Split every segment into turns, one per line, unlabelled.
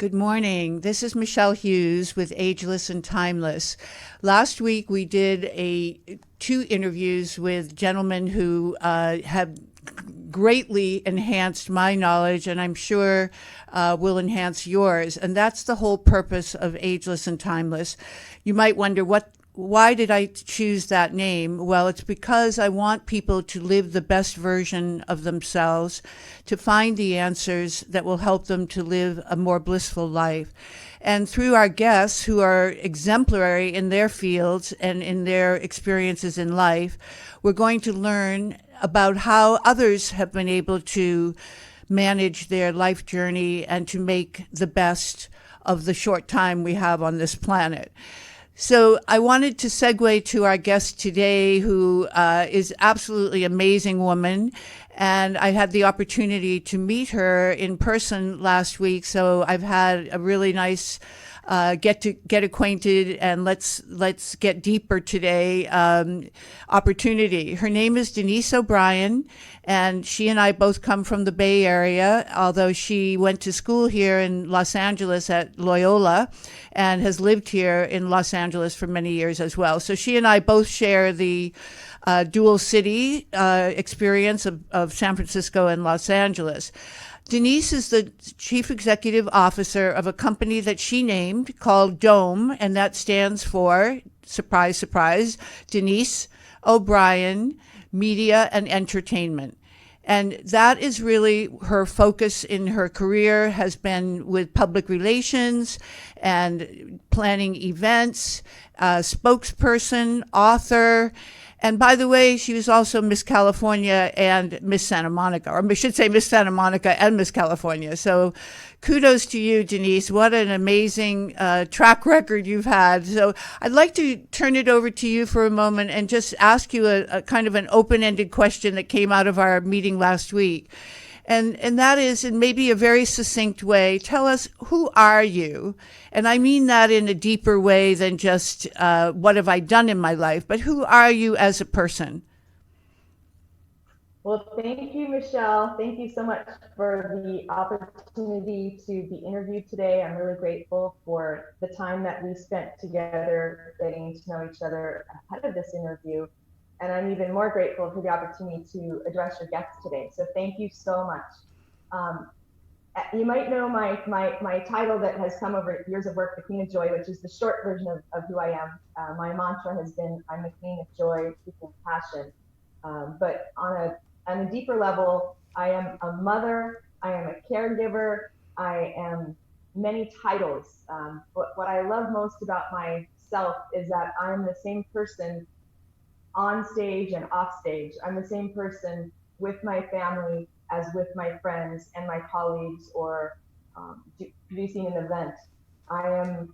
Good morning. This is Michelle Hughes with Ageless and Timeless. Last week we did two interviews with gentlemen who have greatly enhanced my knowledge, and I'm sure will enhance yours. And that's the whole purpose of Ageless and Timeless. You might wonder, why did I choose that name? Well, it's because I want people to live the best version of themselves, to find the answers that will help them to live a more blissful life. And through our guests who are exemplary in their fields and in their experiences in life, we're going to learn about how others have been able to manage their life journey and to make the best of the short time we have on this planet. So I wanted to segue to our guest today, who is absolutely amazing woman. And I had the opportunity to meet her in person last week. So I've had a really nice get acquainted and let's get deeper today opportunity. Her name is Denise O'Brien, and she and I both come from the Bay Area, although she went to school here in Los Angeles at Loyola and has lived here in Los Angeles for many years as well. So she and I both share the dual city experience of San Francisco and Los Angeles. Denise is the chief executive officer of a company that she named called DOME, and that stands for, surprise, surprise, Denise O'Brien Media and Entertainment. And that is really her focus in her career, has been with public relations and planning events, spokesperson, author. And by the way, she was also Miss California and Miss Santa Monica, or I should say Miss Santa Monica and Miss California. So kudos to you, Denise. What an amazing track record you've had. So I'd like to turn it over to you for a moment and just ask you a kind of an open-ended question that came out of our meeting last week. And that is, in maybe a very succinct way, tell us, who are you? And I mean that in a deeper way than just what have I done in my life, but who are you as a person?
Well, thank you, Michelle. Thank you so much for the opportunity to be interviewed today. I'm really grateful for the time that we spent together getting to know each other ahead of this interview. And I'm even more grateful for the opportunity to address your guests today. So thank you so much. Um, you might know my title that has come over years of work, the Queen of Joy, which is the short version of who I am. My mantra has been, I'm the Queen of Joy, People of Passion. But on a deeper level, I am a mother, I am a caregiver, I am many titles. What I love most about myself is that I'm the same person on stage and off stage. I'm the same person with my family as with my friends and my colleagues, or producing an event. I am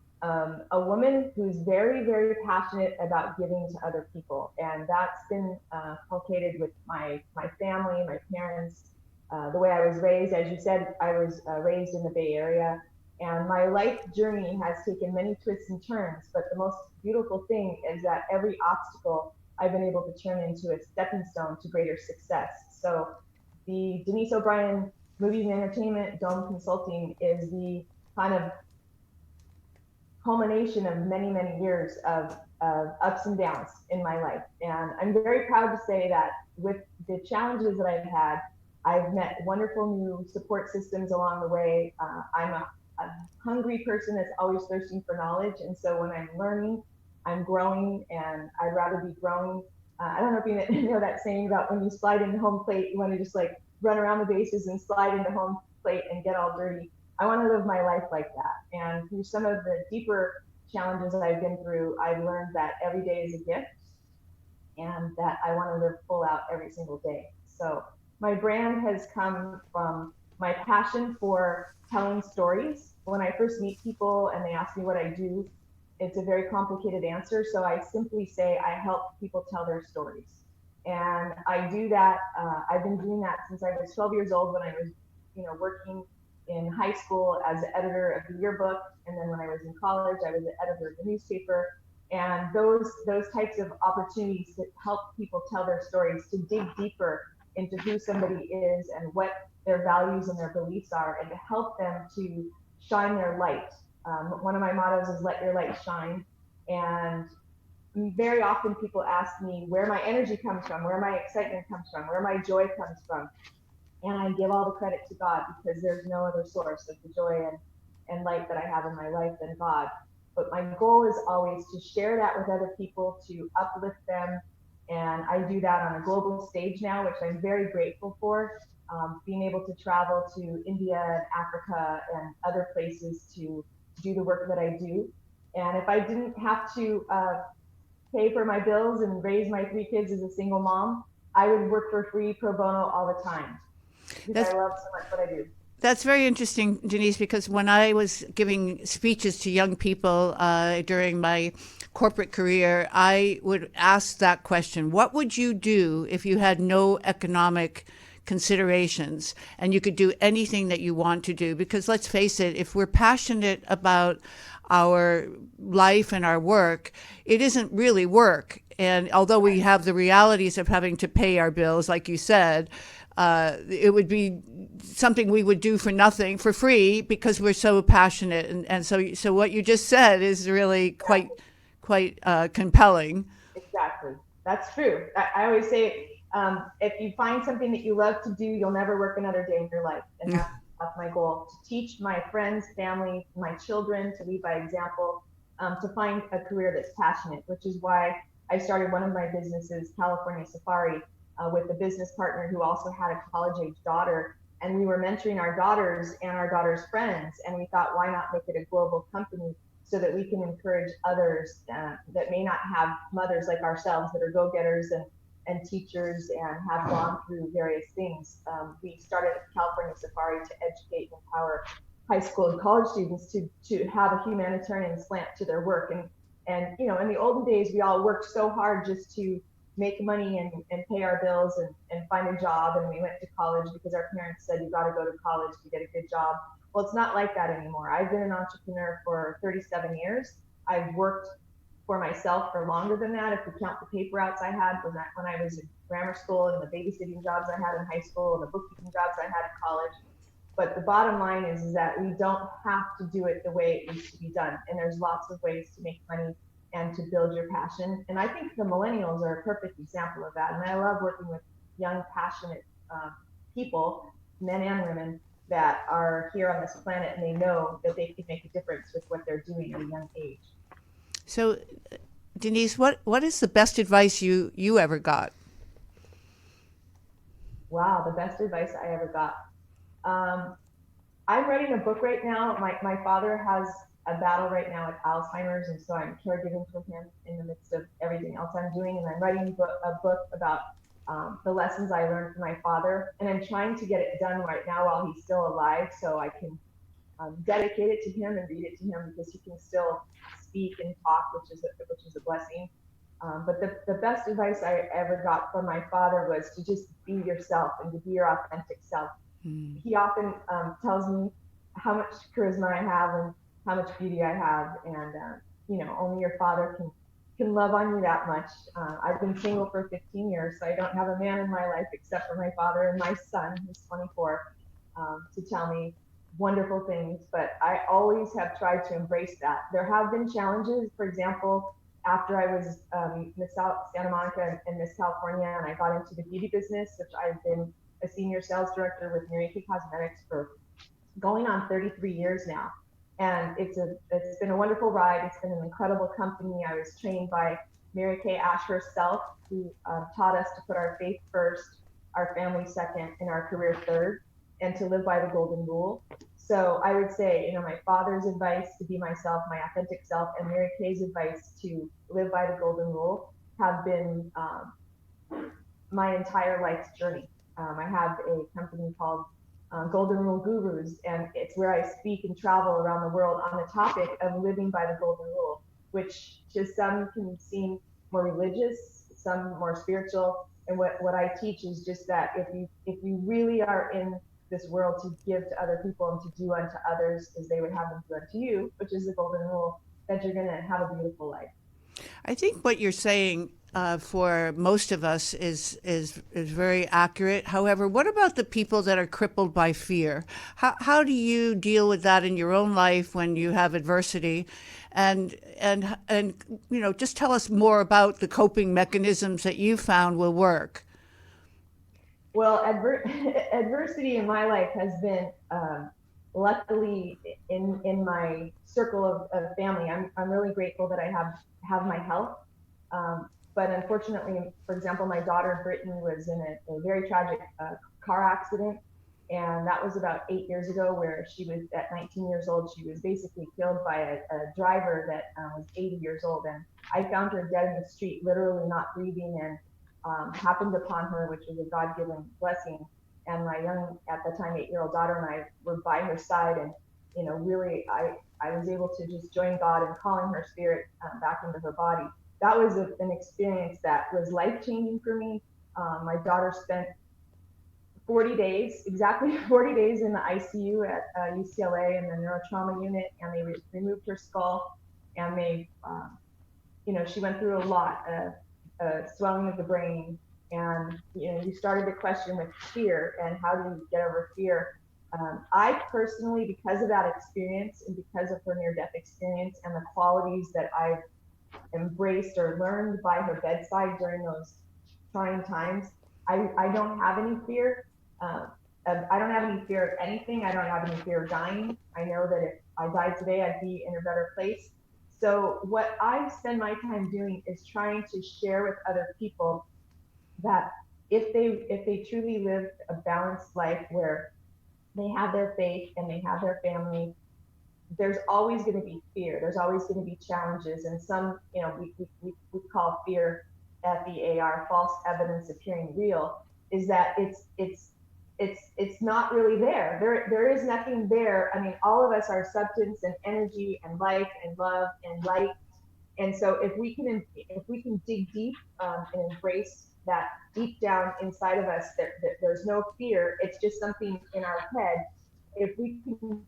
a woman who's very, very passionate about giving to other people. And that's been inculcated with my family, my parents, the way I was raised. As you said, I was raised in the Bay Area. And my life journey has taken many twists and turns. But the most beautiful thing is that every obstacle I've been able to turn into a stepping stone to greater success. So the Denise O'Brien Movies and Entertainment Dome Consulting is the kind of culmination of many, many years of ups and downs in my life. And I'm very proud to say that with the challenges that I've had, I've met wonderful new support systems along the way. I'm a hungry person that's always thirsting for knowledge. And so when I'm learning, I'm growing, and I'd rather be growing. I don't know if you know that saying about when you slide into home plate, you want to just like run around the bases and slide into home plate and get all dirty. I want to live my life like that. And through some of the deeper challenges that I've been through, I've learned that every day is a gift and that I want to live full out every single day. So my brand has come from my passion for telling stories. When I first meet people and they ask me what I do, it's a very complicated answer. So I simply say I help people tell their stories. And I do that. I've been doing that since I was 12 years old, when I was, working in high school as the editor of the yearbook. And then when I was in college, I was the editor of the newspaper. And those types of opportunities to help people tell their stories, to dig deeper into who somebody is and what their values and their beliefs are, and to help them to shine their light. One of my mottos is let your light shine. And very often people ask me where my energy comes from, where my excitement comes from, where my joy comes from. And I give all the credit to God, because there's no other source of the joy and light that I have in my life than God. But my goal is always to share that with other people, to uplift them. And I do that on a global stage now, which I'm very grateful for. Being able to travel to India and Africa and other places to do the work that I do. And if I didn't have to pay for my bills and raise my 3 kids as a single mom, I would work for free pro bono all the time, because
That's
I love so much what I do.
That's very interesting, Denise, because when I was giving speeches to young people during my corporate career, I would ask that question: what would you do if you had no economic considerations and you could do anything that you want to do? Because let's face it, if we're passionate about our life and our work, it isn't really work. And although we have the realities of having to pay our bills, like you said, it would be something we would do for nothing, for free, because we're so passionate. And so what you just said is really quite compelling.
Exactly. That's true. I always say, if you find something that you love to do, you'll never work another day in your life. And that's my goal, to teach my friends, family, my children to lead by example, to find a career that's passionate, which is why I started one of my businesses, California Safari, with a business partner who also had a college-age daughter. And we were mentoring our daughters and our daughters' friends. And we thought, why not make it a global company, so that we can encourage others that may not have mothers like ourselves, that are go-getters and teachers and have gone through various things. We started California Safari to educate and empower high school and college students to have a humanitarian slant to their work. And you know, in the olden days, we all worked so hard just to make money and pay our bills and find a job. And we went to college because our parents said, you got to go to college to get a good job. Well, it's not like that anymore. I've been an entrepreneur for 37 years. I've worked for myself for longer than that, if we count the paper outs I had when I was in grammar school, and the babysitting jobs I had in high school, and the bookkeeping jobs I had in college. But the bottom line is that we don't have to do it the way it used to be done. And there's lots of ways to make money and to build your passion. And I think the millennials are a perfect example of that. And I love working with young, passionate people, men and women, that are here on this planet, and they know that they can make a difference with what they're doing at a young age.
So, Denise, what is the best advice you ever got?
Wow, the best advice I ever got. I'm writing a book right now. My father has a battle right now with Alzheimer's, and so I'm caregiving for him in the midst of everything else I'm doing. And I'm writing a book about the lessons I learned from my father, and I'm trying to get it done right now while he's still alive, so I can dedicate it to him and read it to him, because he can still speak and talk, which is a blessing. But the best advice I ever got from my father was to just be yourself and to be your authentic self. He often tells me how much charisma I have and how much beauty I have, and you know, only your father can love on you that much. I've been single for 15 years, so I don't have a man in my life except for my father and my son, who's 24, to tell me wonderful things. But I always have tried to embrace that. There have been challenges. For example, after I was Miss Santa Monica and Miss California, and I got into the beauty business, which I've been a senior sales director with Mary Kay Cosmetics for going on 33 years now. And it's been a wonderful ride. It's been an incredible company. I was trained by Mary Kay Ash herself, who taught us to put our faith first, our family second, and our career third, and to live by the golden rule. So I would say, you know, my father's advice to be myself, my authentic self, and Mary Kay's advice to live by the golden rule have been my entire life's journey. I have a company called Golden Rule Gurus, and it's where I speak and travel around the world on the topic of living by the golden rule, which to some can seem more religious, some more spiritual. And what I teach is just that if you really are in this world to give to other people and to do unto others as they would have them do unto you, which is the golden rule, that you're going to have a beautiful life.
I think what you're saying for most of us is very accurate. However, what about the people that are crippled by fear? How do you deal with that in your own life when you have adversity? And just tell us more about the coping mechanisms that you found will work.
Well, adversity in my life has been, luckily, in my circle of family. I'm really grateful that I have my health. But unfortunately, for example, my daughter Brittany was in a very tragic car accident, and that was about 8 years ago. Where she was at 19 years old, she was basically killed by a driver that was 80 years old, and I found her dead in the street, literally not breathing, and happened upon her, which was a God-given blessing. And my young, at the time, 8-year-old daughter and I were by her side, and really, I was able to just join God in calling her spirit back into her body. That was an experience that was life-changing for me. My daughter spent 40 days, exactly 40 days in the ICU at UCLA in the neurotrauma unit, and they removed her skull, and she went through a lot of swelling of the brain, and you started the question with fear and how do you get over fear. I personally, because of that experience and because of her near-death experience and the qualities that I've embraced or learned by her bedside during those trying times, I don't have any fear. I don't have any fear of anything. I don't have any fear of dying. I know that if I died today, I'd be in a better place. So what I spend my time doing is trying to share with other people that if they truly live a balanced life where they have their faith and they have their family, there's always going to be fear. There's always going to be challenges, and some, we call fear, FEAR, false evidence appearing real, is that it's not really there. There is nothing there. I mean, all of us are substance and energy and life and love and light. And so if we can dig deep and embrace that deep down inside of us, that there's no fear. It's just something in our head. If we can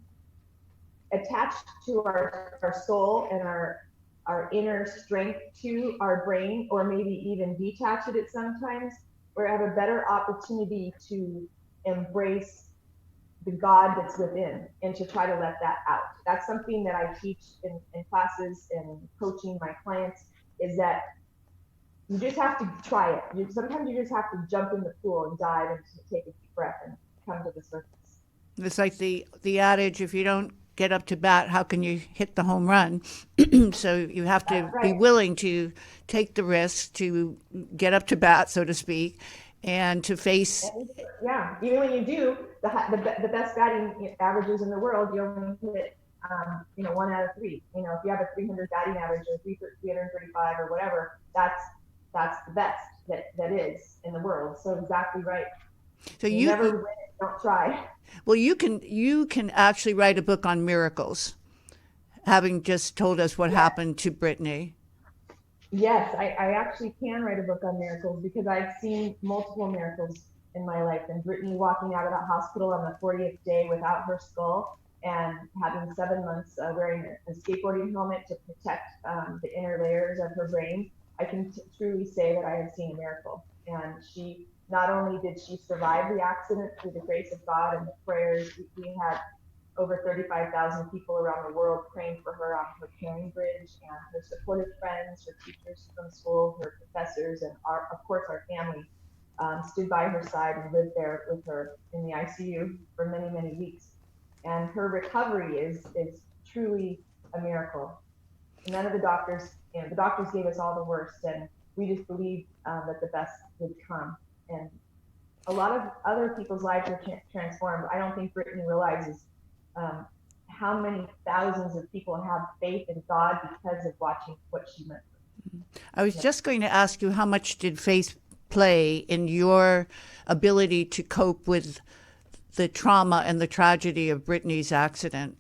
attach to our soul and our inner strength to our brain, or maybe even detach it at sometimes, we have a better opportunity to embrace the God that's within and to try to let that out. That's something that I teach in classes and coaching my clients, is that you just have to try it. Sometimes you just have to jump in the pool and dive and take a deep breath and come to the surface.
It's like the adage, if you don't get up to bat, how can you hit the home run? So you have to be willing to take the risk to get up to bat, so to speak, and to face.
Yeah, even when you do, the best batting averages in the world, you only hit 1 out of 3. If you have a 300 batting average or 335 or whatever, that's the best that is in the world. So exactly right.
So
you never win it, don't try.
Well, you can actually write a book on miracles, having just told us what happened to Brittany.
Yes, I actually can write a book on miracles, because I've seen multiple miracles in my life. And Brittany walking out of the hospital on the 40th day without her skull and having 7 months wearing a skateboarding helmet to protect the inner layers of her brain, I can truly say that I have seen a miracle. And she, not only did she survive the accident through the grace of God and the prayers, we had over 35,000 people around the world praying for her on her caring bridge, and her supportive friends, her teachers from school, her professors, and of course our family stood by her side and lived there with her in the ICU for many, many weeks. And her recovery is truly a miracle. None of the doctors gave us all the worst, and we just believed that the best would come. And a lot of other people's lives are transformed. I don't think Brittany realizes how many thousands of people have faith in God because of watching what she went through.
I was just going to ask you, how much did faith play in your ability to cope with the trauma and the tragedy of Brittany's accident?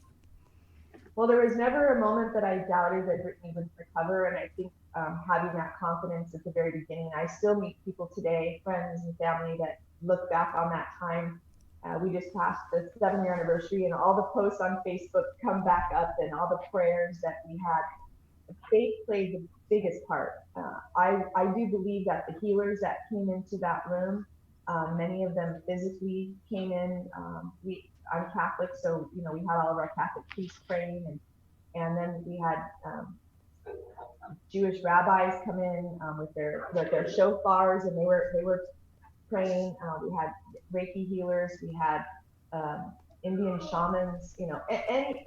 Well, there was never a moment that I doubted that Brittany would recover, and I think having that confidence at the very beginning, I still meet people today, friends and family, that look back on that time. We just passed the 7-year anniversary, and all the posts on Facebook come back up, and all the prayers that we had faith played the biggest part. I do believe that the healers that came into that room, many of them physically came in. I'm Catholic, so we had all of our Catholic priests praying, and then we had Jewish rabbis come in with their shofars, and they were praying. We had Reiki healers. We had Indian shamans.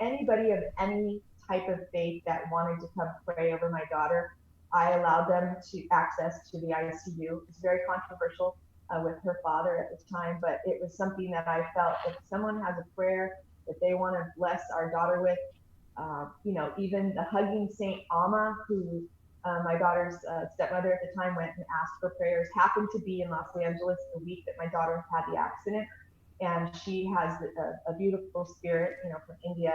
Anybody of any type of faith that wanted to come pray over my daughter, I allowed them to access to the ICU. It's very controversial with her father at the time, but it was something that I felt if someone has a prayer that they want to bless our daughter with, even the hugging Saint Alma, who my daughter's stepmother at the time went and asked for prayers, happened to be in Los Angeles the week that my daughter had the accident. And she has a beautiful spirit, from India,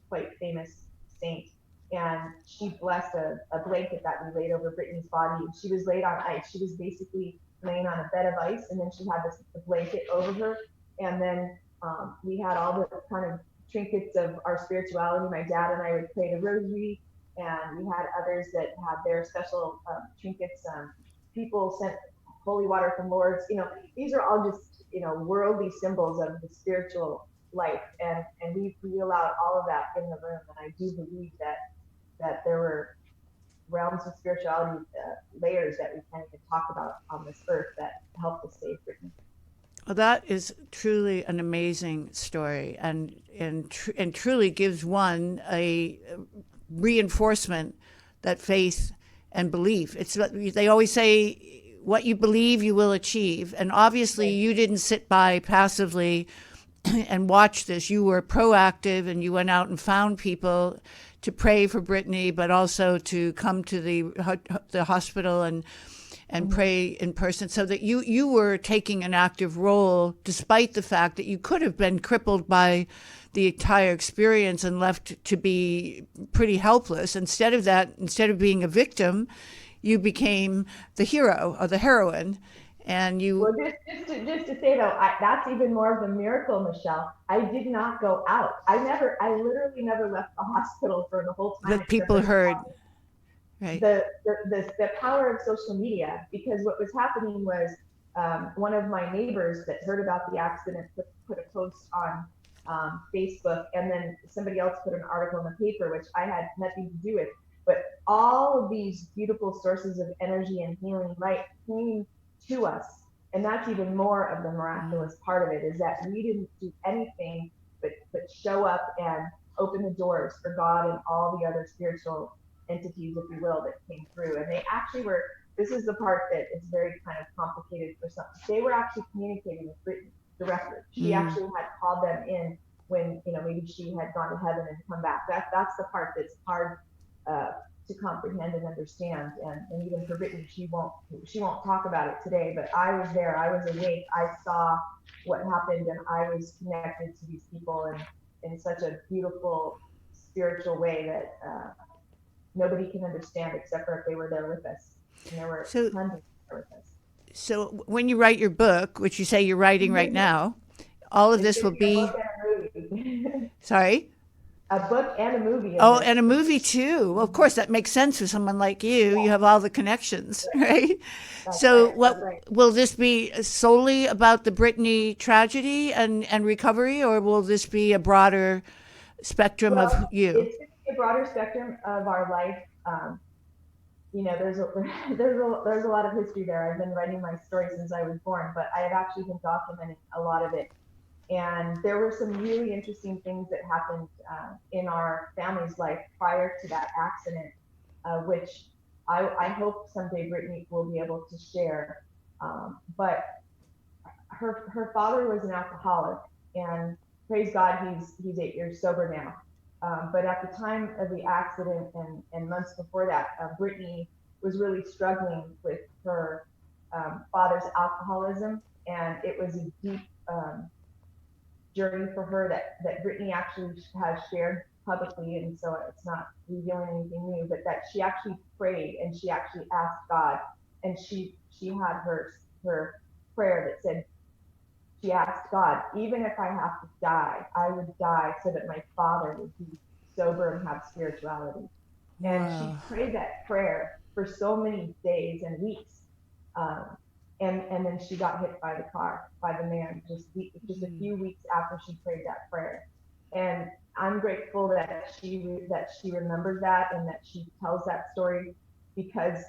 quite famous saint. And she blessed a blanket that we laid over Brittanys body. And she was laid on ice. She was basically laying on a bed of ice, and then she had this blanket over her. And then we had all the kind of trinkets of our spirituality. My dad and I would pray the rosary, and we had others that had their special trinkets. People sent holy water from Lourdes. These are all just worldly symbols of the spiritual life, and we allowed all of that in the room. And I do believe that there were realms of spirituality, layers that we can't even talk about on this earth that helped us save Britain.
Well, that is truly an amazing story, and truly gives one a reinforcement that faith and belief. They always say, what you believe you will achieve, and obviously you didn't sit by passively and watch this. You were proactive, and you went out and found people to pray for Brittany, but also to come to the hospital and pray in person, so that you were taking an active role, despite the fact that you could have been crippled by the entire experience and left to be pretty helpless. Instead of being a victim, you became the hero or the heroine. And you.
Well, just to say though, that's even more of a miracle, Michelle. I did not go out. I literally never left the hospital for the whole time.
That people heard. Right.
The power of social media, because what was happening was one of my neighbors that heard about the accident put a post on Facebook, and then somebody else put an article in the paper, which I had nothing to do with. But all of these beautiful sources of energy and healing light came to us. And that's even more of the miraculous part of it, is that we didn't do anything but show up and open the doors for God and all the other spiritual entities, if you will, that came through. And they actually were, this is the part that is very kind of complicated for some. They were actually communicating with Brittany directly. She actually had called them in when, maybe she had gone to heaven and come back. That's the part that's hard to comprehend and understand. And even for Brittany, she won't talk about it today, but I was there, I was awake, I saw what happened, and I was connected to these people in such a beautiful spiritual way that nobody can understand except for if they were there with us. And there were hundreds there with us.
So when you write your book, which you say you're writing right now, all of this will be
a book and a movie.
Sorry?
A book and a movie.
Oh, and a movie too. Well, of course, that makes sense for someone like you. Yeah. You have all the connections, right? So will this be solely about the Brittany tragedy and recovery, or will this be a broader spectrum of you?
It's going to be a broader spectrum of our life. There's a lot of history there. I've been writing my story since I was born, but I have actually been documenting a lot of it. And there were some really interesting things that happened in our family's life prior to that accident, which I hope someday Brittany will be able to share. But her father was an alcoholic, and praise God, he's 8 years sober now. But at the time of the accident and months before that, Brittany was really struggling with her father's alcoholism, and it was a deep journey for her that Brittany actually has shared publicly, and so it's not revealing anything new, but that she actually prayed and she actually asked God, and she had her prayer that said, she asked God, even if I have to die, I would die so that my father would be sober and have spirituality. And she
Wow.
prayed that prayer for so many days and weeks. Um, and then she got hit by the car, by the man, just a few weeks after she prayed that prayer. And I'm grateful that she remembered that and that she tells that story, because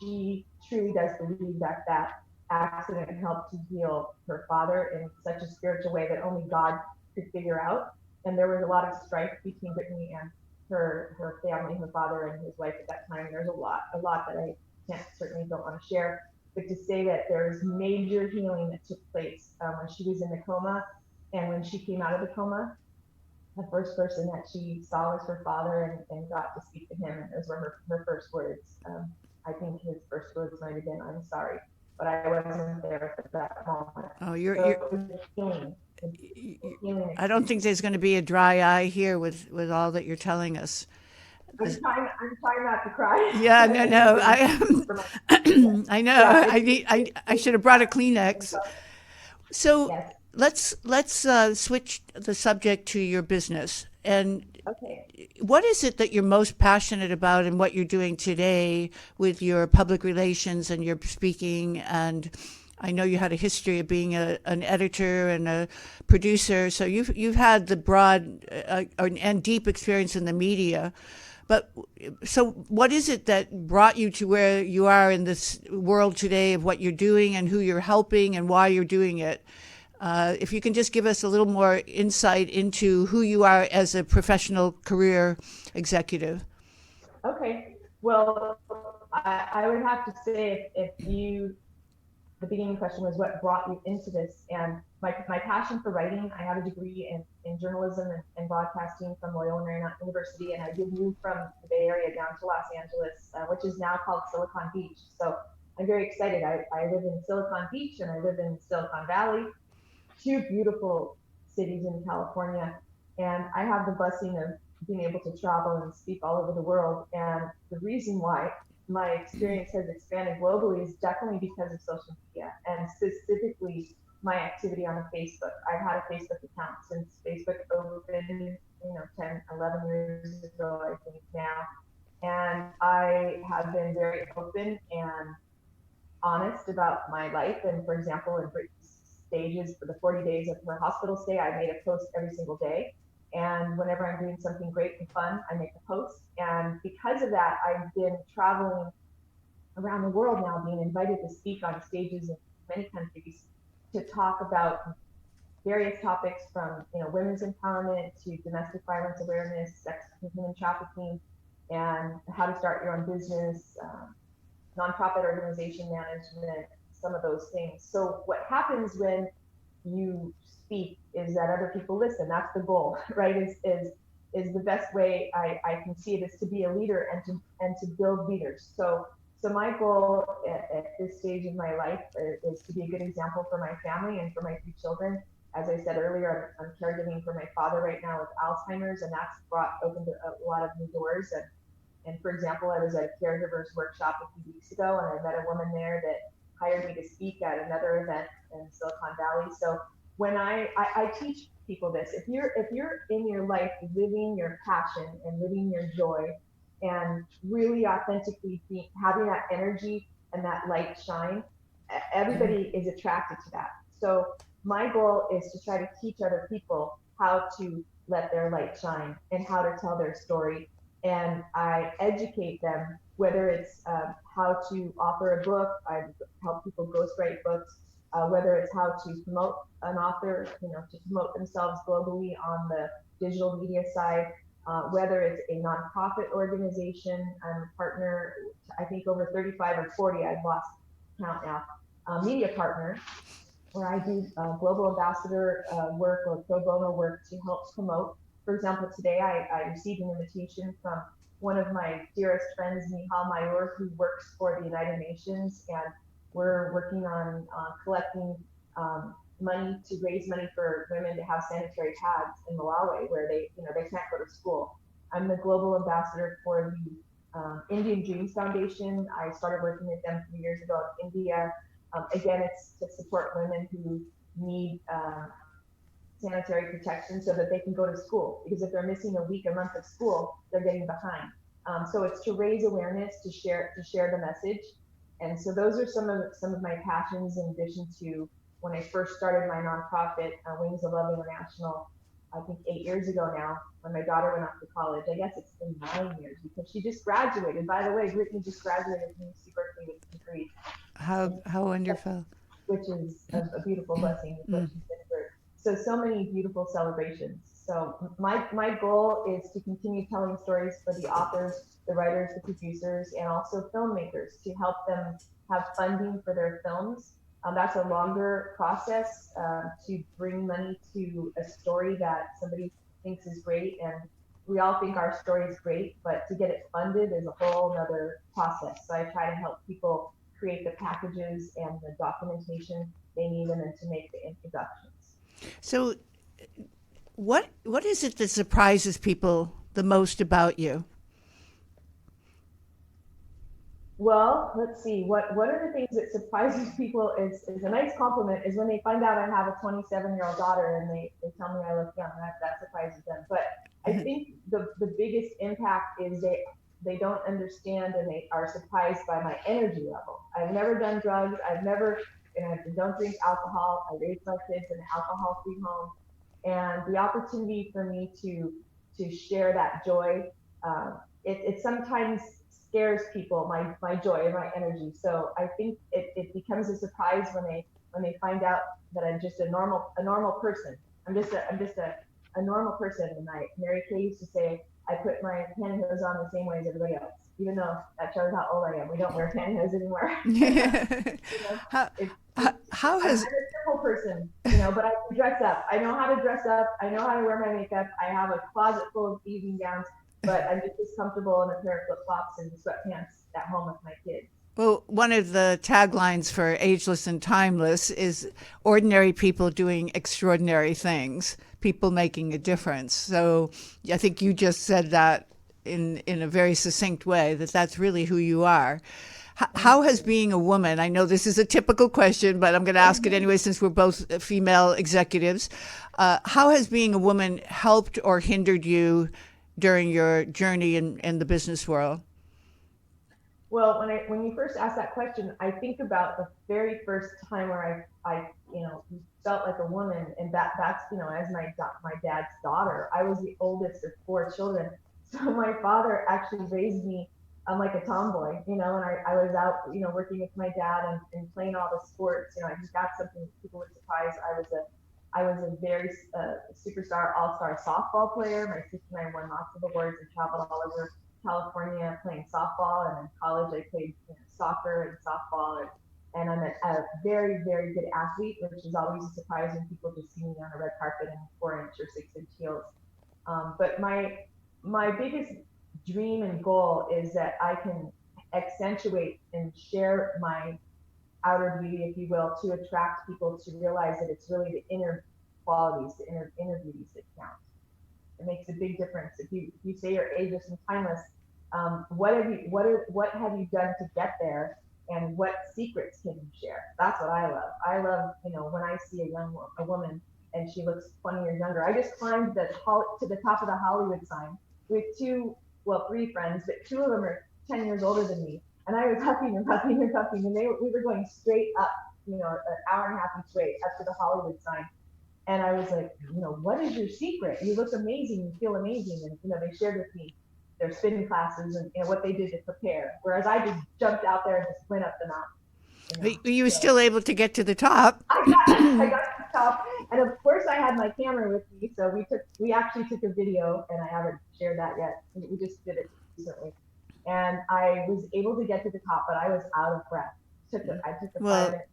she truly does believe that that accident helped to heal her father in such a spiritual way that only God could figure out. And there was a lot of strife between Brittany and her family, her father and his wife at that time. There's a lot that I can't certainly don't want to share. But to say that there's major healing that took place when she was in the coma, and when she came out of the coma, the first person that she saw was her father, and got to speak to him. And those were her first words. I think his first words might have been, "I'm sorry, but I wasn't there for that moment."
Oh,
So it was a healing, a
you
healing
I don't think
experience.
there's going to be a dry eye here with all that you're telling us.
I'm trying not to cry.
Yeah, no, no.
Even for my,
I know.
yeah,
I should have brought a Kleenex. So
yes.
let's switch the subject to your business. And
Okay.
what is it that you're most passionate about in what you're doing today with your public relations and your speaking? And I know you had a history of being an editor and a producer, so you've had the broad and deep experience in the media. But so, what is it that brought you to where you are in this world today of what you're doing and who you're helping and why you're doing it? If you can just give us a little more insight into who you are as a professional career executive.
Okay. Well, I would have to say, if you, the beginning question was what brought you into this, and my passion for writing. I have a degree in journalism and broadcasting from Loyola Marymount University, and I did move from the Bay Area down to Los Angeles, which is now called Silicon Beach. So I'm very excited. I live in Silicon Beach and I live in Silicon Valley, two beautiful cities in California. And I have the blessing of being able to travel and speak all over the world. And the reason why my experience has expanded globally is definitely because of social media, and specifically my activity on Facebook. I've had a Facebook account since Facebook opened, 10, 11 years ago, I think now. And I have been very open and honest about my life. And for example, in Brittanys stages for the 40 days of her hospital stay, I made a post every single day. And whenever I'm doing something great and fun, I make a post. And because of that, I've been traveling around the world now, being invited to speak on stages in many countries to talk about various topics, from women's empowerment to domestic violence awareness, sex and human trafficking, and how to start your own business, nonprofit organization management, some of those things. So what happens when you speak is that other people listen. That's the goal, right? Is the best way I can see it, is to be a leader and to build leaders. So my goal at this stage in my life is to be a good example for my family and for my 3 children. As I said earlier, I'm caregiving for my father right now with Alzheimer's, and that's opened a lot of new doors. And for example, I was at a caregivers workshop a few weeks ago, and I met a woman there that hired me to speak at another event in Silicon Valley. So when I teach people this, if you're in your life living your passion and living your joy, and really authentically having that energy and that light shine, everybody is attracted to that. So my goal is to try to teach other people how to let their light shine and how to tell their story. And I educate them, whether it's how to author a book. I help people ghostwrite books, whether it's how to promote an author, to promote themselves globally on the digital media side, whether it's a nonprofit organization. I'm a partner, I think over 35 or 40, I've lost count now, media partner, where I do global ambassador work or pro bono work to help promote. For example, today I received an invitation from one of my dearest friends, Nihal Mayor, who works for the United Nations, and we're working on collecting money to raise money for women to have sanitary pads in Malawi, where they can't go to school. I'm the global ambassador for the Indian Dreams Foundation. I started working with them 3 years ago in India. Again, it's to support women who need sanitary protection so that they can go to school. Because if they're missing a week, a month of school, they're getting behind. So it's to raise awareness, to share the message. And so those are some of my passions, in addition to when I first started my nonprofit, Wings of Love International, I think 8 years ago now, when my daughter went off to college. I guess it's been 9 years, because she just graduated. By the way, Brittany just graduated from UC Berkeley with a degree.
How wonderful.
Which is a beautiful blessing with what she's been through. So many beautiful celebrations. So my goal is to continue telling stories for the authors, the writers, the producers, and also filmmakers, to help them have funding for their films. That's a longer process, to bring money to a story that somebody thinks is great, and we all think our story is great, but to get it funded is a whole other process. So I try to help people create the packages and the documentation they need, and then to make the introductions.
So what is it that surprises people the most about you?
Well, let's see. One of the things that surprises people is a nice compliment, is when they find out I have a 27-year-old daughter, and they tell me I look young. That surprises them. But I think the biggest impact is they don't understand, and they are surprised by my energy level. I've never done drugs. I don't drink alcohol. I raised my kids in an alcohol-free home, and the opportunity for me to share that joy, it sometimes scares people, my joy and my energy. So I think it becomes a surprise when they find out that I'm just a normal person. I'm just a normal person. And Mary Kay used to say, I put my pantyhose on the same way as everybody else, even though that shows how old I am. We don't wear pantyhose anymore.
How has
I'm a simple person, but I can dress up. I know how to dress up. I know how to wear my makeup. I have a closet full of evening gowns, but I'm just as comfortable in a pair of flip-flops and sweatpants at home with my kids.
Well, one of the taglines for Ageless and Timeless is ordinary people doing extraordinary things, people making a difference. So I think you just said that in a very succinct way, that's really who you are. How has being a woman, I know this is a typical question, but I'm going to ask it anyway since we're both female executives, how has being a woman helped or hindered you during your journey in the business world?
Well, when you first asked that question, I think about the very first time where I felt like a woman, and that's as my dad's daughter. I was the oldest of 4 children, so my father actually raised me like a tomboy, and I was out working with my dad and playing all the sports. I think that's something people were surprised. I was a very superstar, all-star softball player. My sister and I won lots of awards and traveled all over California playing softball, and in college I played soccer and softball, and I'm a very, very good athlete, which is always a surprise when people just see me on a red carpet in 4-inch or 6-inch heels. But my biggest dream and goal is that I can accentuate and share my outer beauty, if you will, to attract people to realize that it's really the inner qualities, the inner beauties that count. It makes a big difference. If you say you're ageless and timeless, what have you done to get there, and what secrets can you share? That's what I love. I love, when I see a woman and she looks 20 years younger. I just climbed to the top of the Hollywood sign with 3 friends, but 2 of them are 10 years older than me. And I was huffing and puffing and puffing, and we were going straight up, an hour and a half each way up to the Hollywood sign. And I was like, what is your secret? You look amazing, you feel amazing. And, they shared with me their spinning classes and what they did to prepare. Whereas I just jumped out there and just went up the mountain.
You were still able to get to the top.
I got to the top. And of course I had my camera with me. So we actually took a video, and I haven't shared that yet. We just did it recently. And I was able to get to the top, but I was out of breath. I took the 5 minutes.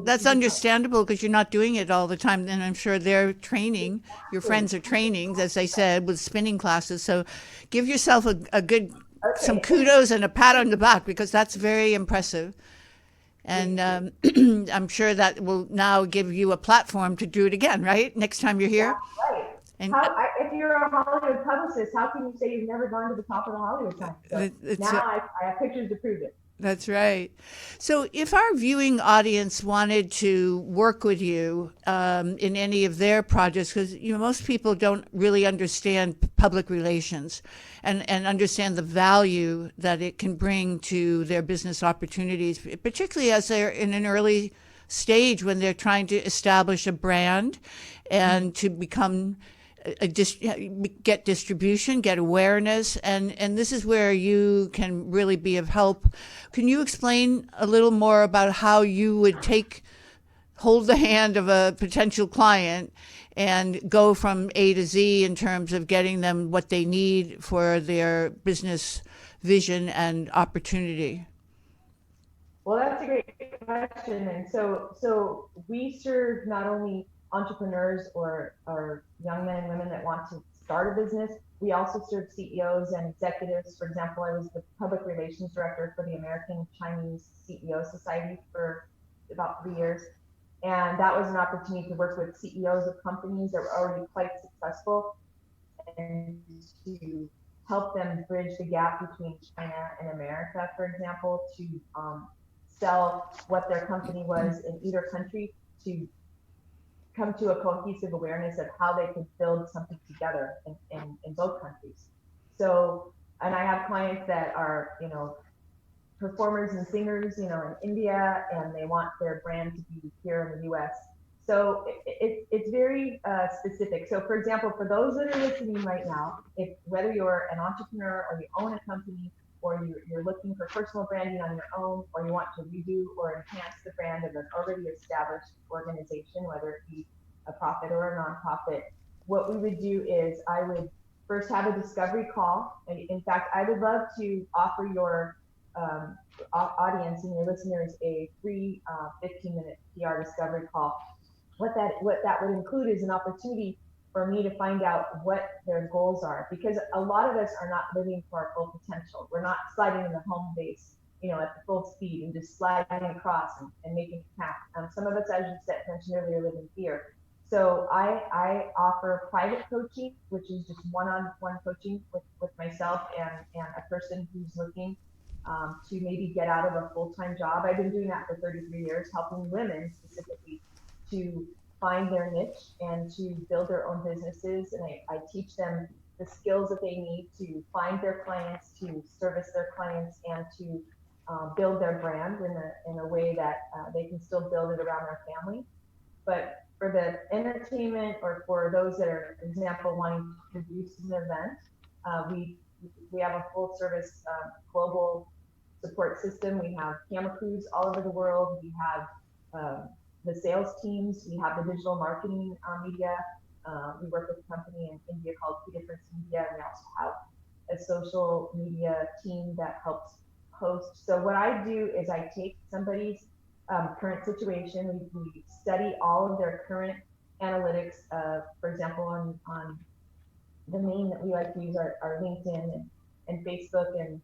That's understandable, because you're not doing it all the time. And I'm sure they're training, your friends are training, as I said, with spinning classes. So give yourself a good, some kudos and a pat on the back, because that's very impressive. And I'm sure that will now give you a platform to do it again, right? Next time you're here.
Yeah, right. And if you're a Hollywood publicist, how can you say you've never gone to the top of the Hollywood sign? So now I have pictures to prove it.
That's right. So, if our viewing audience wanted to work with you in any of their projects, because most people don't really understand public relations and understand the value that it can bring to their business opportunities, particularly as they're in an early stage when they're trying to establish a brand and to become get distribution, get awareness, and this is where you can really be of help. Can you explain a little more about how you would hold the hand of a potential client and go from A to Z in terms of getting them what they need for their business vision and opportunity?
Well, that's a great question. And so we serve not only entrepreneurs or young men and women that want to start a business, we also serve CEOs and executives. For example, I was the public relations director for the American Chinese CEO Society for about 3 years. And that was an opportunity to work with CEOs of companies that were already quite successful and to help them bridge the gap between China and America, for example, to sell what their company was in either country, to come to a cohesive awareness of how they could build something together in both countries. So, and I have clients that are, performers and singers, in India, and they want their brand to be here in the US. So it's very specific. So for example, for those that are listening right now, whether you're an entrepreneur or you own a company, or you're looking for personal branding on your own, or you want to redo or enhance the brand of an already established organization, whether it be a profit or a nonprofit, what we would do is I would first have a discovery call. And in fact, I would love to offer your audience and your listeners a free 15-minute PR discovery call. What that would include is an opportunity for me to find out what their goals are, because a lot of us are not living to our full potential. We're not sliding in the home base, at the full speed and just sliding across and making it happen. Some of us, as you mentioned earlier, live in fear. So I offer private coaching, which is just one-on-one coaching with myself and a person who's looking to maybe get out of a full-time job. I've been doing that for 33 years, helping women specifically to find their niche and to build their own businesses. And I teach them the skills that they need to find their clients, to service their clients, and to build their brand in a way that they can still build it around their family. But for the entertainment, or for those that are, for example, wanting to produce an event, we have a full service global support system. We have camera crews all over the world. We have the sales teams. We have the digital marketing media. We work with a company in India called Key Difference Media, and we also have a social media team that helps host. So what I do is I take somebody's current situation. We study all of their current analytics. For example, on the name that we like to use are LinkedIn and Facebook, and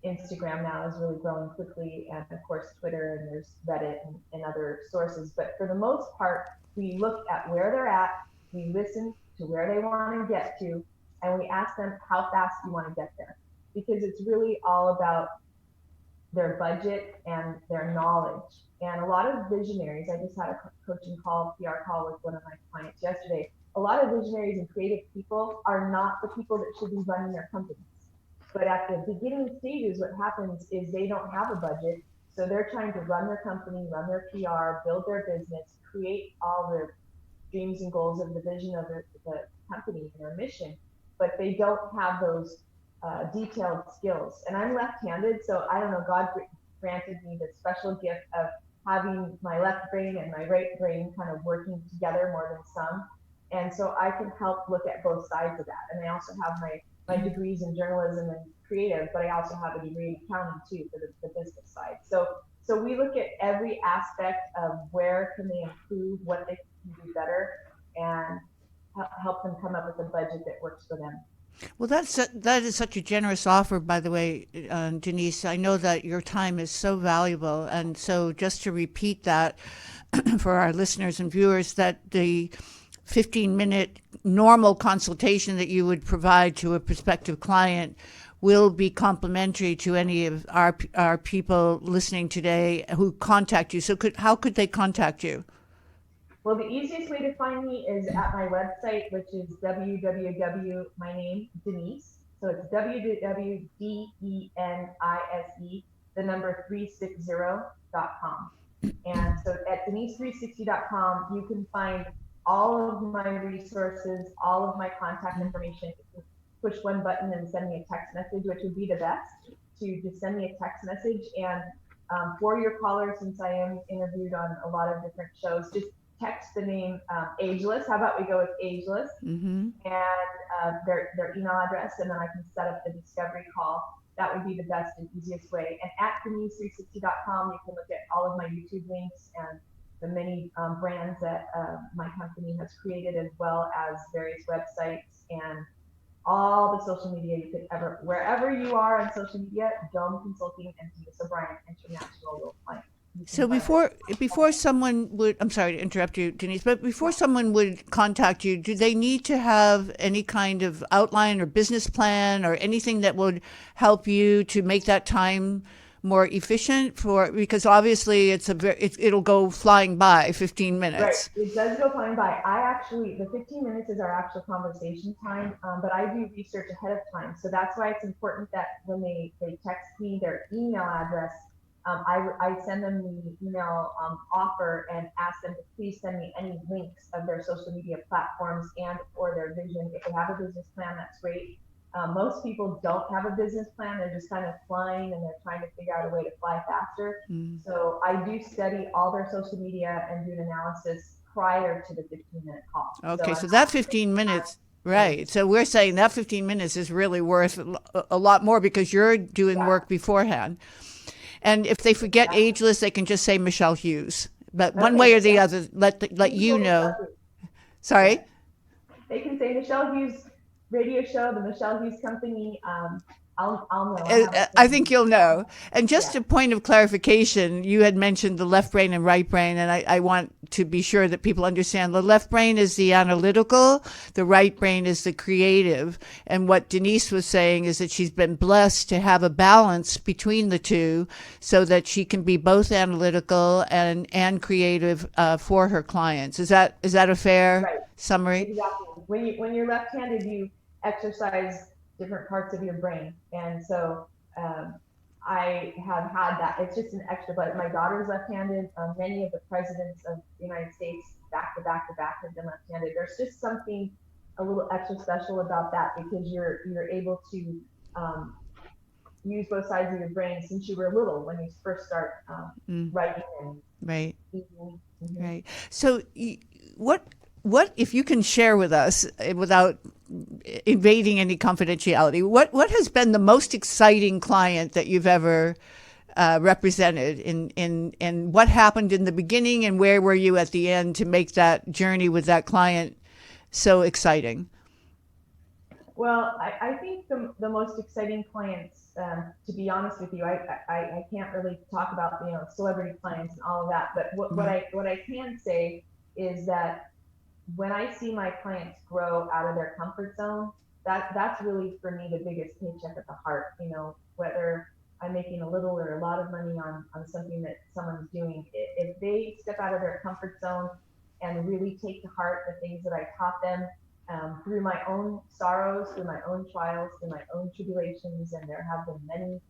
Instagram now is really growing quickly, and of course Twitter, and there's Reddit and other sources. But for the most part, we look at where they're at, we listen to where they want to get to, and we ask them how fast you want to get there, because it's really all about their budget and their knowledge. And a lot of visionaries, I just had a coaching call, PR call with one of my clients yesterday. A lot of visionaries and creative people are not the people that should be running their companies. But at the beginning stages, what happens is they don't have a budget. So they're trying to run their company, run their PR, build their business, create all the dreams and goals of the vision of the company and their mission, but they don't have those detailed skills. And I'm left-handed, so I don't know, God granted me the special gift of having my left brain and my right brain kind of working together more than some. And so I can help look at both sides of that. And I also have my degrees in journalism and creative, but I also have a degree in accounting too for the business side. So we look at every aspect of where can they improve, what they can do better, and help them come up with a budget that works for them.
Well, that is such a generous offer, by the way, Denise. I know that your time is so valuable, and so just to repeat that for our listeners and viewers, that the 15-minute normal consultation that you would provide to a prospective client will be complimentary to any of our people listening today who contact you. So how could they contact you?
Well, the easiest way to find me is at my website, which is www, my name, Denise. So it's www.denise, the number 360.com. And so at denise360.com, you can find all of my resources, all of my contact information. You can push one button and send me a text message, which would be the best, to just send me a text message. And for your callers, since I am interviewed on a lot of different shows, just text the name Ageless. How about we go with Ageless, and their email address, and then I can set up the discovery call. That would be the best and easiest way. And at Denise360.com, you can look at all of my YouTube links and the many brands that my company has created, as well as various websites and all the social media you could ever, wherever you are on social media, Dome Consulting and Denise O'Brien International will find.
So before someone would, I'm sorry to interrupt you, Denise, but before someone would contact you, do they need to have any kind of outline or business plan or anything that would help you to make that time more efficient? Because obviously it'll go flying by 15 minutes.
Right, it does go flying by. The 15 minutes is our actual conversation time, but I do research ahead of time. So that's why it's important that when they text me their email address, I send them the email offer and ask them to please send me any links of their social media platforms and or their vision. If they have a business plan, that's great. Most people don't have a business plan. They're just kind of flying and they're trying to figure out a way to fly faster. So I do study all their social media and do an analysis prior to the 15-minute call.
Okay, so that 15 minutes, right. So we're saying that 15 minutes is really worth a lot more because you're doing work beforehand. And if they forget Ageless, they can just say Michelle Hughes. But one way or the other, let you know. Sorry?
They can say Michelle Hughes radio show, the Michelle Hughes Company. I'll know.
I think you'll know. And just a point of clarification, you had mentioned the left brain and right brain, and I want to be sure that people understand the left brain is the analytical, the right brain is the creative. And what Denise was saying is that she's been blessed to have a balance between the two so that she can be both analytical and creative for her clients. Is that a fair summary?
Exactly. When you're left-handed, you exercise different parts of your brain. And so I have had that. It's just an extra, but my daughter's left-handed. Many of the presidents of the United States back to back have been left-handed. There's just something a little extra special about that because you're able to use both sides of your brain since you were little when you first start writing and speaking.
Right. So what if you can share with us without invading any confidentiality, what has been the most exciting client that you've ever represented in what happened in the beginning and where were you at the end to make that journey with that client so exciting?
Well, I think the most exciting clients, to be honest with you, I can't really talk about celebrity clients and all of that, but what I can say is that when I see my clients grow out of their comfort zone, that's really for me the biggest paycheck at the heart. Whether I'm making a little or a lot of money on something that someone's doing, if they step out of their comfort zone and really take to heart the things that I taught them through my own sorrows, through my own trials, through my own tribulations, and there have been many.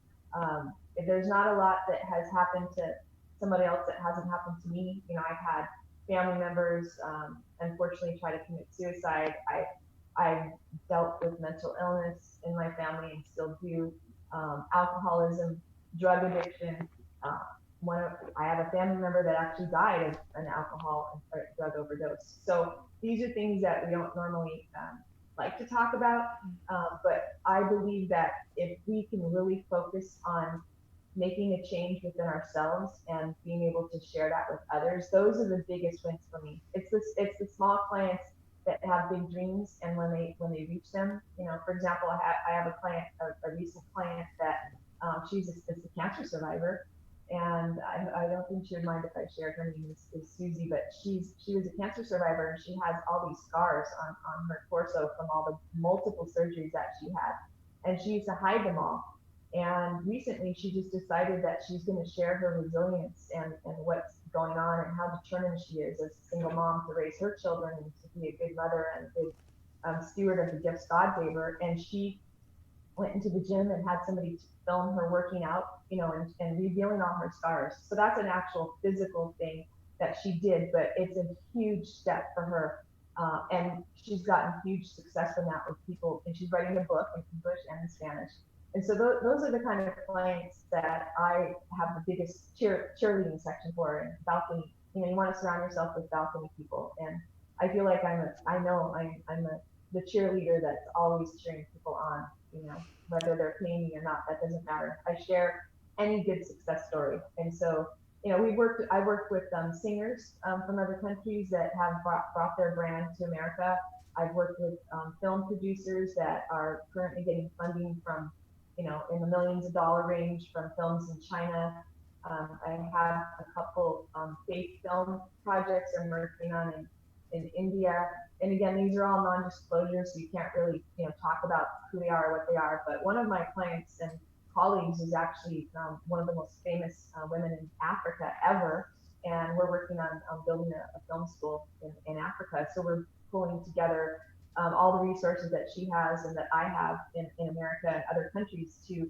There's not a lot that has happened to somebody else that hasn't happened to me. I've had family members unfortunately try to commit suicide. I've dealt with mental illness in my family and still do, alcoholism, drug addiction. I have a family member that actually died of an alcohol and drug overdose. So these are things that we don't normally like to talk about, but I believe that if we can really focus on making a change within ourselves and being able to share that with others, those are the biggest wins for me. It's the small clients that have big dreams, and when they reach them, for example, I have a client, a recent client that she's a cancer survivor, and I don't think she would mind if I shared her name is Susie, but she was a cancer survivor and she has all these scars on her torso from all the multiple surgeries that she had. and she used to hide them all. And recently she just decided that she's going to share her resilience and what's going on and how determined she is as a single mom to raise her children and to be a good mother and a good steward of the gifts God gave her. And she went into the gym and had somebody film her working out, and revealing all her scars. So that's an actual physical thing that she did, but it's a huge step for her. And she's gotten huge success from that with people, and she's writing a book in English and in Spanish. And so those are the kind of clients that I have the biggest cheerleading section for, and balcony. You want to surround yourself with balcony people, and I feel like I'm the cheerleader that's always cheering people on. Whether they're paying me or not, that doesn't matter. I share any good success story. And so, I worked with singers from other countries that have brought their brand to America. I've worked with film producers that are currently getting funding from, in the millions of dollar range from films in China. I have a couple faith film projects I'm working on in India. And again, these are all non-disclosure, so you can't really, talk about who they are or what they are. But one of my clients and colleagues is actually one of the most famous women in Africa ever. And we're working on building a film school in Africa. So we're pulling together all the resources that she has and that I have in America and other countries to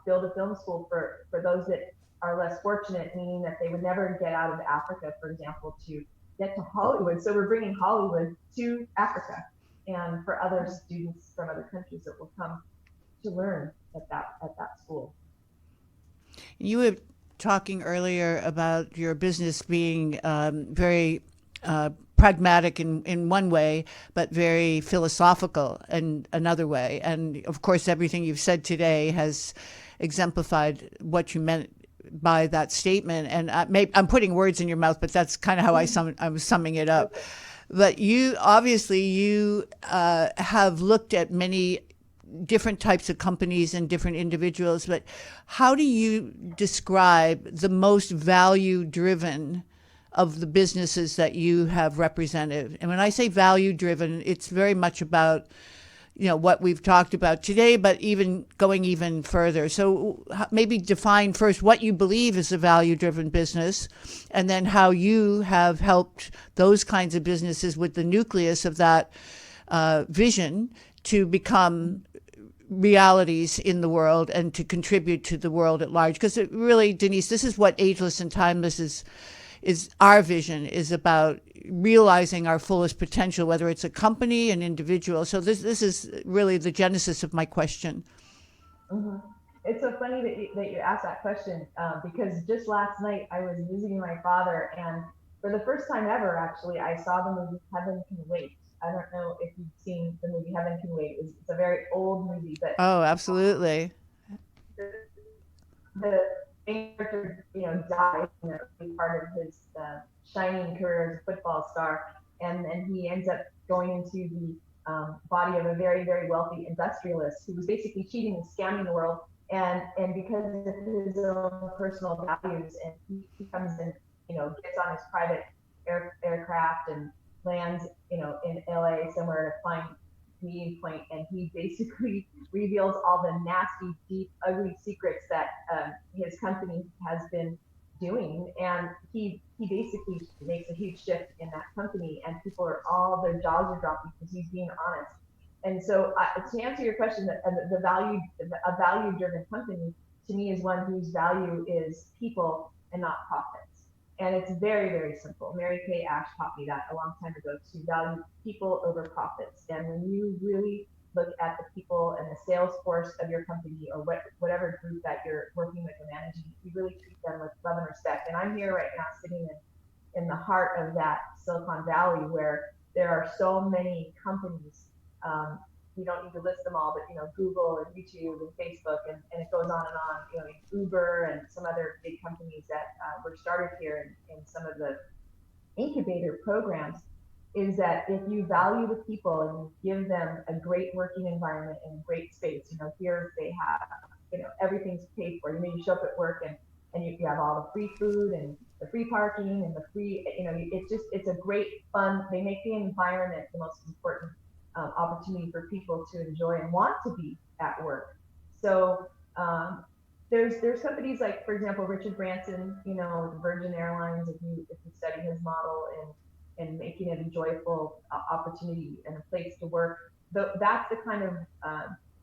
build a film school for those that are less fortunate, meaning that they would never get out of Africa, for example, to get to Hollywood. So we're bringing Hollywood to Africa, and for other students from other countries that will come to learn at that school.
You were talking earlier about your business being very pragmatic in one way, but very philosophical in another way. And of course, everything you've said today has exemplified what you meant by that statement. And I'm putting words in your mouth, but that's kind of how I was summing it up. But you obviously have looked at many different types of companies and different individuals, but how do you describe the most value driven of the businesses that you have represented? And when I say value driven, it's very much about what we've talked about today, but even going even further. So maybe define first what you believe is a value-driven business, and then how you have helped those kinds of businesses with the nucleus of that vision to become realities in the world and to contribute to the world at large. Because really, Denise, this is what Ageless and Timeless is our vision, is about realizing our fullest potential, whether it's a company, an individual. So this is really the genesis of my question.
Mm-hmm. It's so funny that you asked that question because just last night I was visiting my father, and for the first time ever, actually, I saw the movie Heaven Can Wait. I don't know if you've seen the movie Heaven Can Wait. It's a very old movie, but
oh, absolutely.
The main character, died in the early part of his shining career as a football star, and then he ends up going into the body of a very, very wealthy industrialist who was basically cheating and scamming the world. And because of his own personal values, and he comes and gets on his private aircraft and lands in LA somewhere to find meeting point, and he basically reveals all the nasty, deep, ugly secrets that his company has been doing, and he basically makes a huge shift in that company, and people are all their jaws are dropping because he's being honest. And so to answer your question, a value-driven company to me is one whose value is people and not profits. And it's very, very simple. Mary Kay Ash taught me that a long time ago, to value people over profits. And when you really look at the people and the sales force of your company, or whatever group that you're working with or managing, you really treat them with love and respect. And I'm here right now sitting in the heart of that Silicon Valley, where there are so many companies. You don't need to list them all, but Google and YouTube and Facebook, and it goes on and on. Uber and some other big companies that were started here in some of the incubator programs. Is that if you value the people and you give them a great working environment and a great space, here they have, everything's paid for. You show up at work and you have all the free food and the free parking and the free, it's a great fun. They make the environment the most important opportunity for people to enjoy and want to be at work. So there's companies like, for example, Richard Branson, Virgin Airlines. If you study his model and making it a joyful opportunity and a place to work, that's the kind of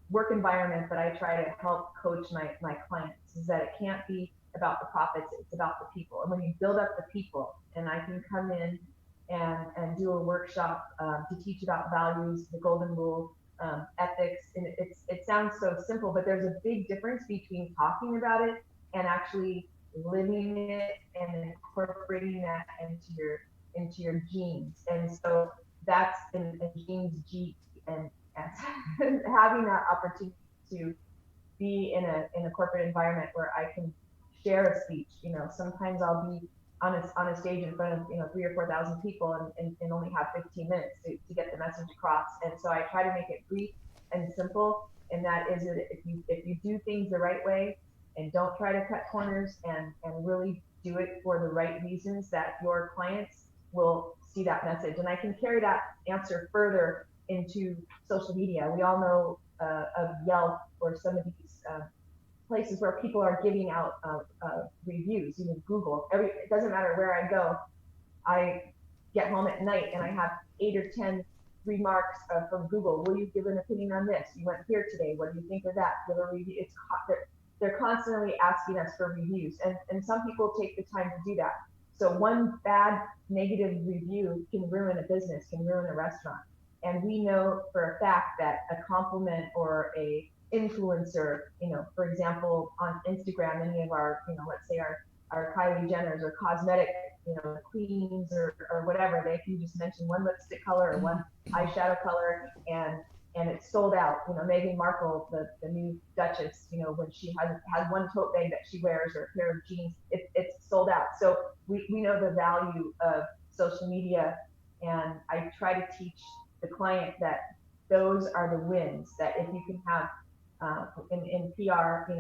work environment that I try to help coach my clients. Is that it can't be about the profits, it's about the people. And when you build up the people, and I can come in and do a workshop to teach about values, the golden rule, ethics, and it sounds so simple, but there's a big difference between talking about it and actually living it and incorporating that into your genes. And so that's in genes G, and having that opportunity to be in a corporate environment where I can share a speech. Sometimes I'll be on a stage in front of 3,000 or 4,000 people and only have 15 minutes to get the message across. And so I try to make it brief and simple. And that is that if you do things the right way and don't try to cut corners and really do it for the right reasons, that your clients will see that message. And I can carry that answer further into social media. We all know of Yelp or some of these places where people are giving out reviews, even Google. It doesn't matter where I go. I get home at night and I have 8 or 10 remarks from Google. Will you give an opinion on this? You went here today. What do you think of that? Give a review. They're constantly asking us for reviews, and some people take the time to do that. So one bad negative review can ruin a business, can ruin a restaurant. And we know for a fact that a compliment or a influencer, for example, on Instagram, any of our, let's say our Kylie Jenners or cosmetic, queens or whatever, they can just mention one lipstick color or one eyeshadow color and it's sold out. Meghan Markle, the new Duchess, when she has one tote bag that she wears or a pair of jeans, it's sold out. So we know the value of social media, and I try to teach the client that those are the wins, that if you can have in PR,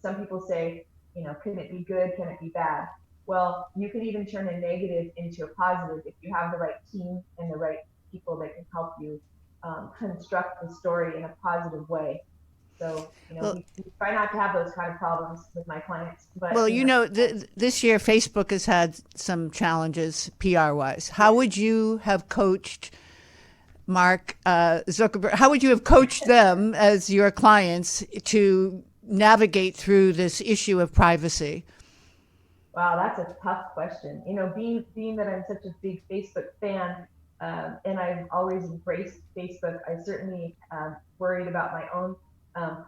some people say, can it be good? Can it be bad? Well, you can even turn a negative into a positive if you have the right team and the right people that can help you construct the story in a positive way. So, we try not to have those kind of problems with my clients. But
this year Facebook has had some challenges PR wise. How would you have coached Mark Zuckerberg? How would you have coached them as your clients to navigate through this issue of privacy?
Wow, that's a tough question. Being that I'm such a big Facebook fan, and I've always embraced Facebook, I certainly worried about my own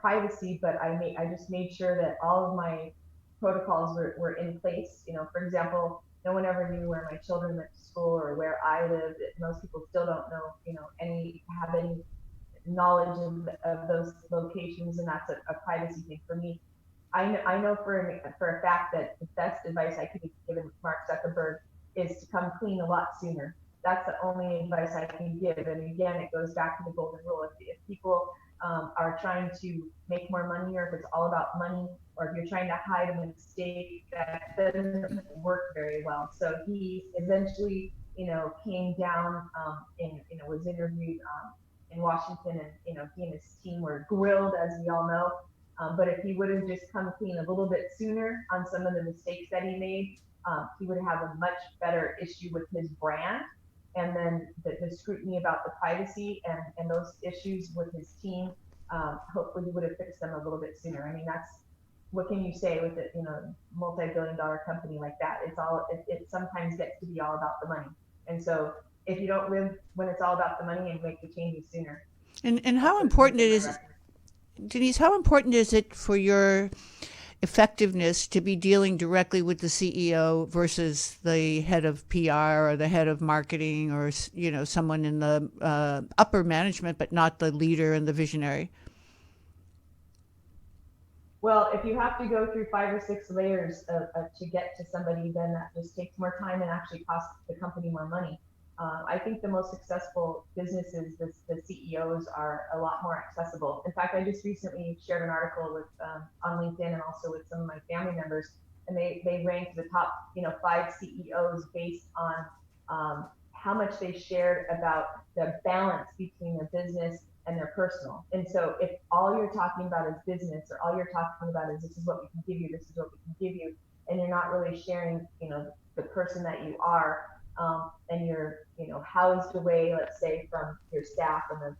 privacy, but I just made sure that all of my protocols were in place. For example, no one ever knew where my children went to school or where I lived. Most people still don't know, have any knowledge of those locations, and that's a privacy thing for me. I know for a fact that the best advice I could have given Mark Zuckerberg is to come clean a lot sooner. That's the only advice I can give. And again, it goes back to the golden rule. If people are trying to make more money, or if it's all about money, or if you're trying to hide a mistake, that doesn't work very well. So he eventually, came down and was interviewed in Washington, and he and his team were grilled, as we all know. But if he would have just come clean a little bit sooner on some of the mistakes that he made, he would have a much better issue with his brand. And then the scrutiny about the privacy and those issues with his team, hopefully he would have fixed them a little bit sooner. I mean, what can you say with a multi-billion-dollar company like that? It sometimes gets to be all about the money. And so if you don't live when it's all about the money and make the changes sooner.
And how important it is, Denise, how important is it for your effectiveness to be dealing directly with the CEO versus the head of PR or the head of marketing, or someone in the upper management, but not the leader and the visionary?
Well, if you have to go through 5 or 6 layers to get to somebody, then that just takes more time and actually costs the company more money. I think the most successful businesses, the CEOs, are a lot more accessible. In fact, I just recently shared an article with on LinkedIn and also with some of my family members, and they ranked the top 5 CEOs based on how much they shared about the balance between their business and they're personal. And so if all you're talking about is business, or all you're talking about is this is what we can give you, this is what we can give you, and you're not really sharing, the person that you are, and you're, housed away, let's say, from your staff in the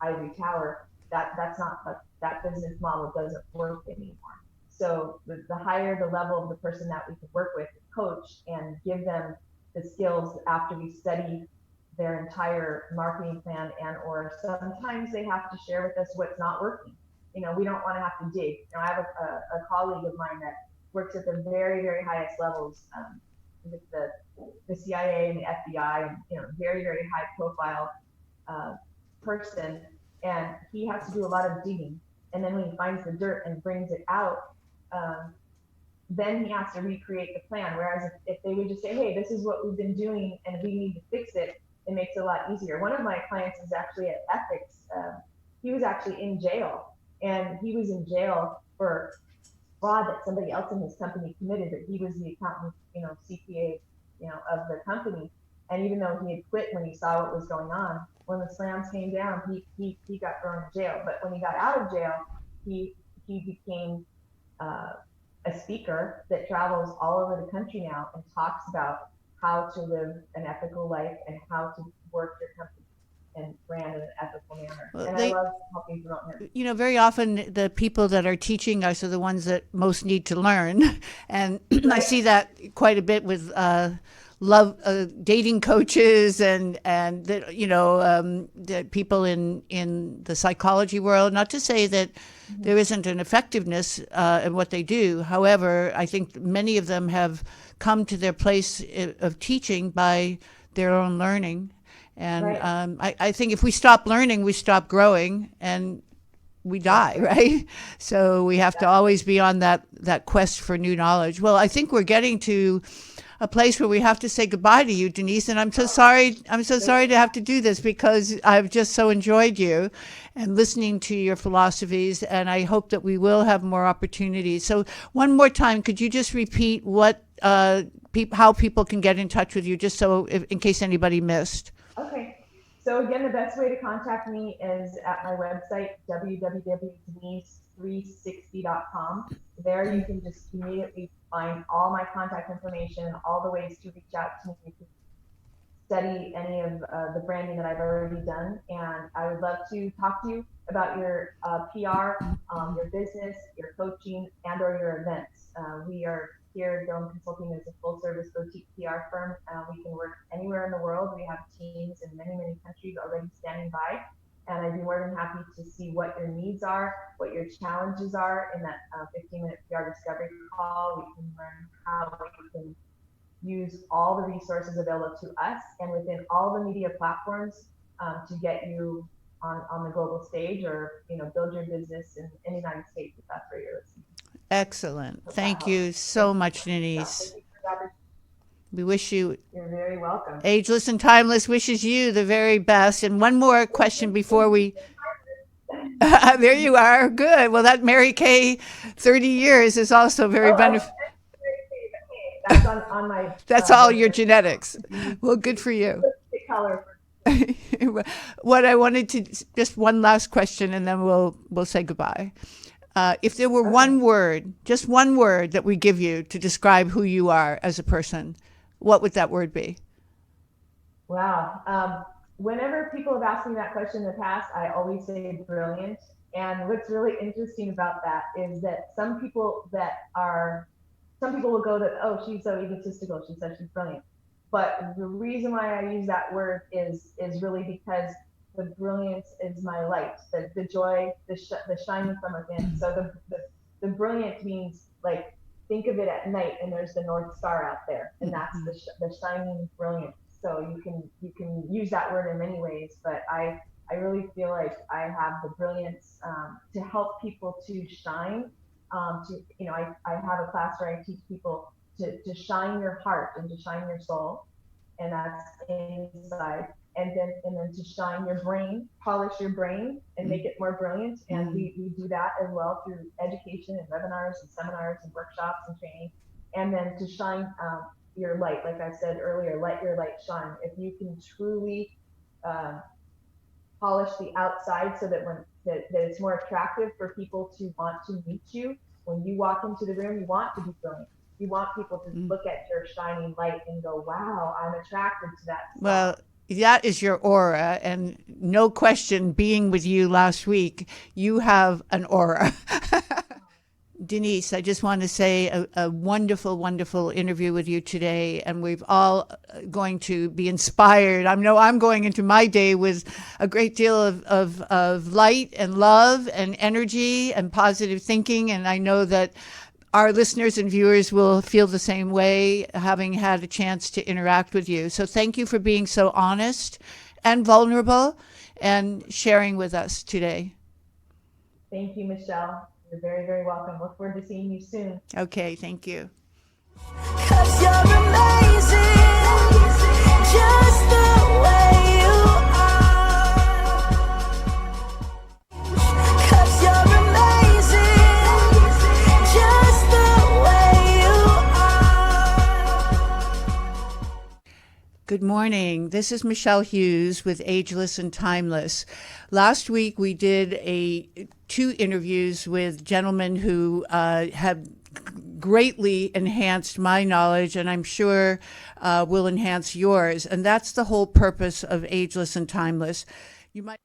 ivory tower, that's not that business model doesn't work anymore. So the higher the level of the person that we can work with, coach, and give them the skills after we study their entire marketing plan, and or sometimes they have to share with us what's not working. We don't want to have to dig. I have a colleague of mine that works at the very, very highest levels, with the CIA and the FBI, and very, very high profile person, and he has to do a lot of digging. And then when he finds the dirt and brings it out, then he has to recreate the plan. Whereas if they would just say, hey, this is what we've been doing and we need to fix it, it makes it a lot easier. One of my clients is actually at ethics. He was actually in jail, and he was in jail for fraud that somebody else in his company committed, but he was the accountant, CPA, of the company. And even though he had quit when he saw what was going on, when the slams came down, he got thrown in jail. But when he got out of jail, he became a speaker that travels all over the country now and talks about how to live an ethical life and how to work your company and brand in an ethical manner.
Well,
and I love helping promote him.
Very often the people that are teaching us are the ones that most need to learn. And I see that quite a bit with dating coaches and the people in the psychology world. Not to say that there isn't an effectiveness in what they do. However, I think many of them have come to their place of teaching by their own learning. And I think if we stop learning, we stop growing, and we die, right? So we have to always be on that quest for new knowledge. Well, I think we're getting to a place where we have to say goodbye to you, Denise, and I'm so sorry to have to do this, because I've just so enjoyed you and listening to your philosophies, and I hope that we will have more opportunities. So one more time, could you just repeat what how people can get in touch with you, just so in case anybody missed?
Okay. So again, the best way to contact me is at my website, www.denise360.com. There you can just immediately find all my contact information, all the ways to reach out to me. You can study any of the branding that I've already done. And I would love to talk to you about your PR, your business, your coaching, and or your events. We are here, Dome Consulting is a full service boutique PR firm. We can work anywhere in the world. We have teams in many, many countries already standing by. And I'd be more than happy to see what your needs are, what your challenges are in that 15-minute PR discovery call. We can learn how we can use all the resources available to us and within all the media platforms to get you on the global stage, or build your business in the United States if that's where you're listening.
Excellent. Thank you so much, Denise. We wish you.
You're very welcome.
Ageless and Timeless wishes you the very best. And one more question before we. There you are. Good. Well, that Mary Kay 30 years is also very beneficial.
That's on my.
That's all your genetics. Well, good for you. What I wanted to, just one last question, and then we'll say goodbye. If there were one word, just one word that we give you to describe who you are as a person, what would that word be?
Wow. Whenever people have asked me that question in the past, I always say brilliant. And what's really interesting about that is that some people will go that, oh, she's so egotistical, she said she's brilliant. But the reason why I use that word is really because the brilliance is my light, the joy, the shining from within. So the brilliant means, like, think of it at night and there's the North Star out there, and that's the shining brilliance. So you can use that word in many ways, but I really feel like I have the brilliance to help people to shine. I have a class where I teach people to shine your heart and to shine your soul, and that's inside. And then to shine your brain, polish your brain and make it more brilliant. And we do that as well through education and webinars and seminars and workshops and training. And then to shine your light, like I said earlier, let your light shine. If you can truly polish the outside so that that it's more attractive for people to want to meet you. When you walk into the room, you want to be brilliant. You want people to look at your shining light and go, wow, I'm attracted to that spot.
Well, that is your aura, and no question, being with you last week, you have an aura. Denise, I just want to say a wonderful, wonderful interview with you today, and we've all going to be inspired. I know I'm going into my day with a great deal of light and love and energy and positive thinking, and I know that our listeners and viewers will feel the same way, having had a chance to interact with you. So thank you for being so honest and vulnerable and sharing with us today.
Thank you, Michelle. You're very, very welcome. Look forward to seeing you soon.
Okay, thank you.
'Cause you're amazing, just the way you are. 'Cause you're amazing, just the way you are.
Good morning. This is Michelle Hughes with Ageless and Timeless. Last week we did two interviews with gentlemen who have greatly enhanced my knowledge, and I'm sure will enhance yours. And that's the whole purpose of Ageless and Timeless. You might